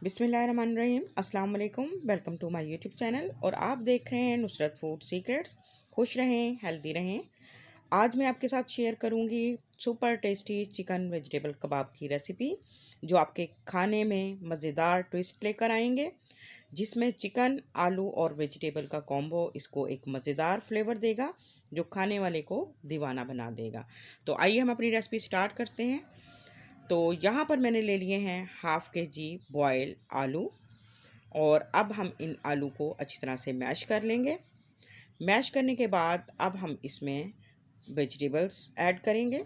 बिस्मिल्लाहिर्रहमानिर्रहीम। अस्सलाम वालेकुम। Welcome to my YouTube channel और आप देख रहे हैं नुसरत फूड सीक्रेट्स। खुश रहें, हेल्दी रहें। आज मैं आपके साथ शेयर करूंगी सुपर टेस्टी चिकन वेजिटेबल कबाब की रेसिपी, जो आपके खाने में मज़ेदार ट्विस्ट लेकर आएंगे, जिसमें चिकन, आलू और वेजिटेबल का कॉम्बो इसको एक मज़ेदार फ्लेवर देगा, जो खाने वाले को दीवाना बना देगा। तो आइए हम अपनी रेसिपी स्टार्ट करते हैं। तो यहाँ पर मैंने ले लिए हैं हाफ़ के जी बॉयल आलू, और अब हम इन आलू को अच्छी तरह से मैश कर लेंगे। मैश करने के बाद अब हम इसमें वेजिटेबल्स ऐड करेंगे।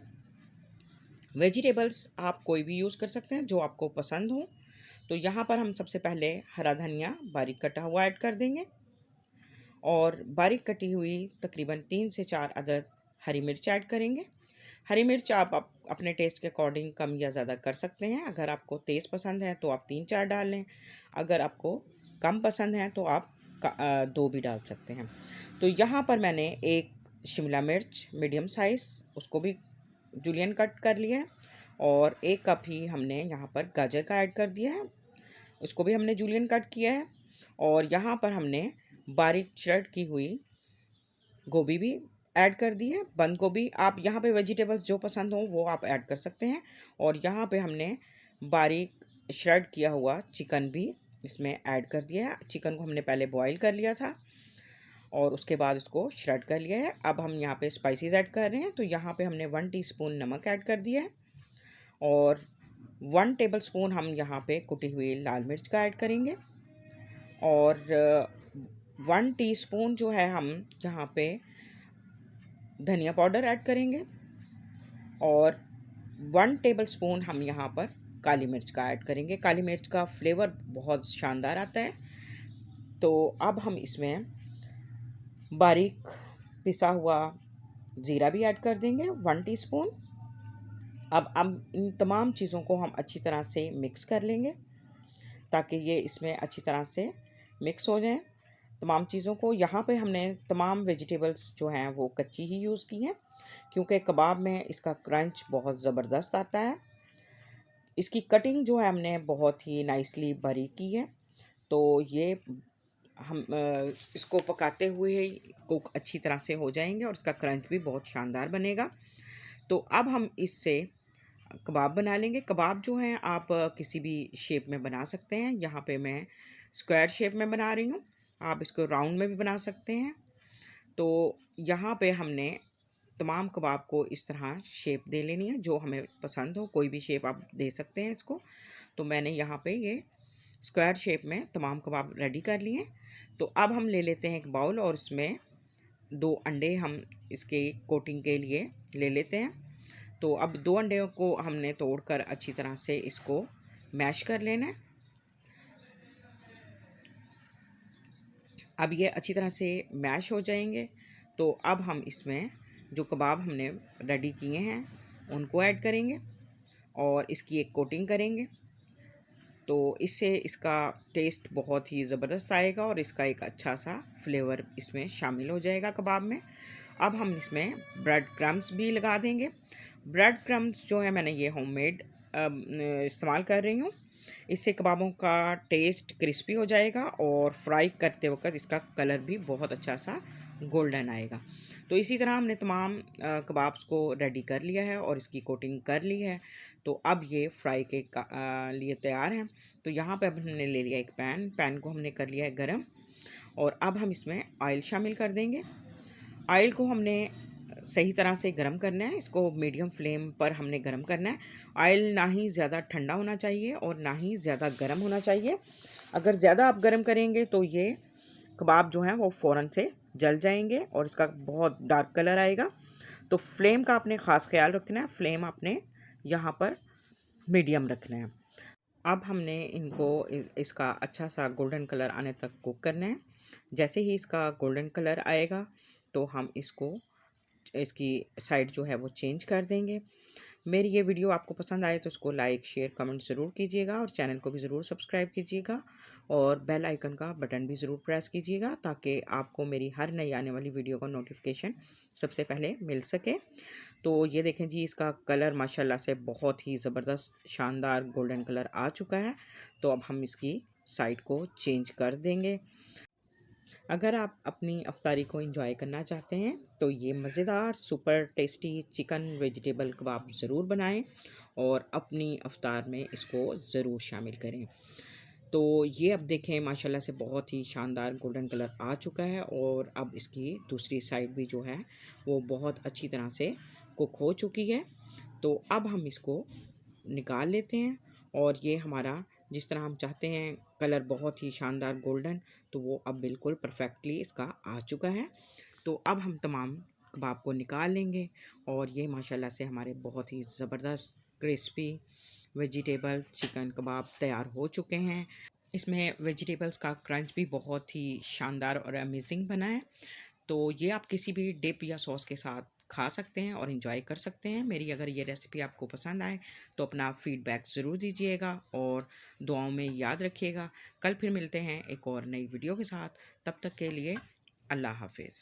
वेजिटेबल्स आप कोई भी यूज़ कर सकते हैं जो आपको पसंद हो। तो यहाँ पर हम सबसे पहले हरा धनिया बारीक कटा हुआ ऐड कर देंगे, और बारीक कटी हुई तकरीबन 3 से 4 अदद हरी मिर्च ऐड करेंगे। हरी मिर्च आप अपने टेस्ट के अकॉर्डिंग कम या ज़्यादा कर सकते हैं। अगर आपको तेज़ पसंद है तो आप 3-4 डाल लें, अगर आपको कम पसंद है तो आप 2 भी डाल सकते हैं। तो यहाँ पर मैंने एक शिमला मिर्च मीडियम साइज़, उसको भी जूलियन कट कर लिया है, और 1 कप ही हमने यहाँ पर गाजर का ऐड कर दिया है, उसको भी हमने जूलियन कट किया है। और यहाँ पर हमने बारीक श्रेड की हुई गोभी भी ऐड कर दी है। बंद गोभी, आप यहाँ पे वेजिटेबल्स जो पसंद हो वो आप ऐड कर सकते हैं। और यहाँ पे हमने बारीक श्रेड किया हुआ चिकन भी इसमें ऐड कर दिया है। चिकन को हमने पहले बॉईल कर लिया था और उसके बाद उसको श्रेड कर लिया है। अब हम यहाँ पे स्पाइसेस ऐड कर रहे हैं। तो यहाँ पे हमने 1 टीस्पून नमक ऐड कर दिया है, और 1 टेबलस्पून हम यहाँ पे कुटी हुई लाल मिर्च का ऐड करेंगे, और 1 टीस्पून जो है हम यहाँ पे धनिया पाउडर ऐड करेंगे, और 1 टेबलस्पून हम यहाँ पर काली मिर्च का ऐड करेंगे। काली मिर्च का फ्लेवर बहुत शानदार आता है। तो अब हम इसमें बारीक पिसा हुआ ज़ीरा भी ऐड कर देंगे 1 टीस्पून। अब इन तमाम चीज़ों को हम अच्छी तरह से मिक्स कर लेंगे, ताकि ये इसमें अच्छी तरह से मिक्स हो जाएं तमाम चीज़ों को। यहाँ पे हमने तमाम वेजिटेबल्स जो हैं वो कच्ची ही यूज़ की हैं, क्योंकि कबाब में इसका क्रंच बहुत ज़बरदस्त आता है। इसकी कटिंग जो है हमने बहुत ही नाइसली बारीक की है। तो ये हम इसको पकाते हुए ही कुक अच्छी तरह से हो जाएंगे, और इसका क्रंच भी बहुत शानदार बनेगा। तो अब हम इससे कबाब बना लेंगे। कबाब जो हैं आप किसी भी शेप में बना सकते हैं। यहाँ पे मैं स्क्वायर शेप में बना रही हूँ, आप इसको राउंड में भी बना सकते हैं। तो यहाँ पे हमने तमाम कबाब को इस तरह शेप दे लेनी है, जो हमें पसंद हो, कोई भी शेप आप दे सकते हैं इसको। तो मैंने यहाँ पे ये स्क्वायर शेप में तमाम कबाब रेडी कर लिए हैं। तो अब हम ले लेते हैं एक बाउल, और इसमें 2 अंडे हम इसके कोटिंग के लिए ले लेते हैं। तो अब 2 अंडे को हमने तोड़कर अच्छी तरह से इसको मैश कर लेना है। अब ये अच्छी तरह से मैश हो जाएंगे। तो अब हम इसमें जो कबाब हमने रेडी किए हैं उनको ऐड करेंगे, और इसकी एक कोटिंग करेंगे। तो इससे इसका टेस्ट बहुत ही ज़बरदस्त आएगा, और इसका एक अच्छा सा फ्लेवर इसमें शामिल हो जाएगा कबाब में। अब हम इसमें ब्रेड क्रम्स भी लगा देंगे। ब्रेड क्रम्स जो है मैंने ये होममेड इस्तेमाल कर रही हूँ। इससे कबाबों का टेस्ट क्रिस्पी हो जाएगा, और फ्राई करते वक्त इसका कलर भी बहुत अच्छा सा गोल्डन आएगा। तो इसी तरह हमने तमाम कबाब्स को रेडी कर लिया है और इसकी कोटिंग कर ली है। तो अब ये फ्राई के लिए तैयार हैं। तो यहाँ पे अब हमने ले लिया एक पैन को हमने कर लिया है गरम, और अब हम इसमें ऑयल शामिल कर देंगे। ऑयल को हमने सही तरह से गरम करना है, इसको मीडियम फ्लेम पर हमने गरम करना है। ऑयल ना ही ज़्यादा ठंडा होना चाहिए और ना ही ज़्यादा गरम होना चाहिए। अगर ज़्यादा आप गरम करेंगे तो ये कबाब जो हैं वो फ़ौरन से जल जाएंगे, और इसका बहुत डार्क कलर आएगा। तो फ्लेम का आपने ख़ास ख्याल रखना है, फ्लेम आपने यहाँ पर मीडियम रखना है। अब हमने इनको इसका अच्छा सा गोल्डन कलर आने तक कुक करना है। जैसे ही इसका गोल्डन कलर आएगा तो हम इसकी साइड जो है वो चेंज कर देंगे। मेरी ये वीडियो आपको पसंद आए तो उसको लाइक शेयर कमेंट ज़रूर कीजिएगा और चैनल को भी ज़रूर सब्सक्राइब कीजिएगा और बेल आइकन का बटन भी ज़रूर प्रेस कीजिएगा ताकि आपको मेरी हर नई आने वाली वीडियो का नोटिफिकेशन सबसे पहले मिल सके। तो ये देखें जी, इसका कलर माशाल्लाह से बहुत ही ज़बरदस्त शानदार गोल्डन कलर आ चुका है। तो अब हम इसकी साइड को चेंज कर देंगे। अगर आप अपनी अफ्तारी को एंजॉय करना चाहते हैं तो ये मज़ेदार सुपर टेस्टी चिकन वेजिटेबल कबाब ज़रूर बनाएं और अपनी अफ्तार में इसको ज़रूर शामिल करें। तो ये अब देखें माशाल्लाह से बहुत ही शानदार गोल्डन कलर आ चुका है और अब इसकी दूसरी साइड भी जो है वो बहुत अच्छी तरह से कुक हो चुकी है। तो अब हम इसको निकाल लेते हैं और ये हमारा जिस तरह हम चाहते हैं कलर बहुत ही शानदार गोल्डन, तो वो अब बिल्कुल परफेक्टली इसका आ चुका है। तो अब हम तमाम कबाब को निकाल लेंगे और ये माशाल्लाह से हमारे बहुत ही ज़बरदस्त क्रिस्पी वेजिटेबल चिकन कबाब तैयार हो चुके हैं। इसमें वेजिटेबल्स का क्रंच भी बहुत ही शानदार और अमेजिंग बना है। तो ये आप किसी भी डिप या सॉस के साथ खा सकते हैं और इन्जॉय कर सकते हैं। मेरी अगर ये रेसिपी आपको पसंद आए तो अपना फीडबैक ज़रूर दीजिएगा और दुआओं में याद रखिएगा। कल फिर मिलते हैं एक और नई वीडियो के साथ। तब तक के लिए अल्लाह हाफिज़।